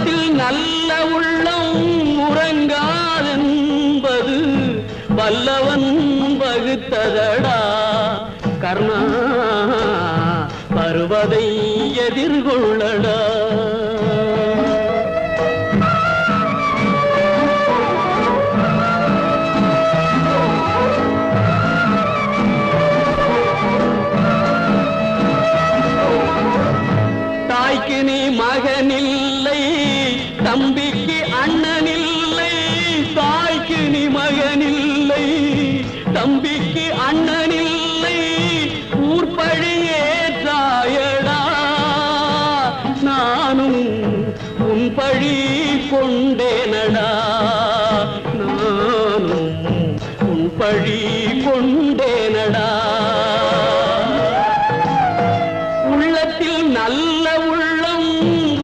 உள்ளத்தில் நல்ல உள்ளம் உறங்காதென்பது வல்லவன் வகுத்ததடா கர்ணா வருவதை எதிர்கொள்ளடா தாய்க்கு நீ மகனில்லை தம்பிக்கு அண்ணனில்லை தாய்க்கு நீ மகனில்லை தம்பிக்கு அண்ணனில்லை ஊர்பழி ஏற்றாயடா நானும் உன் பழி கொண்டேனடா நானும் உன் பழி கொண்டே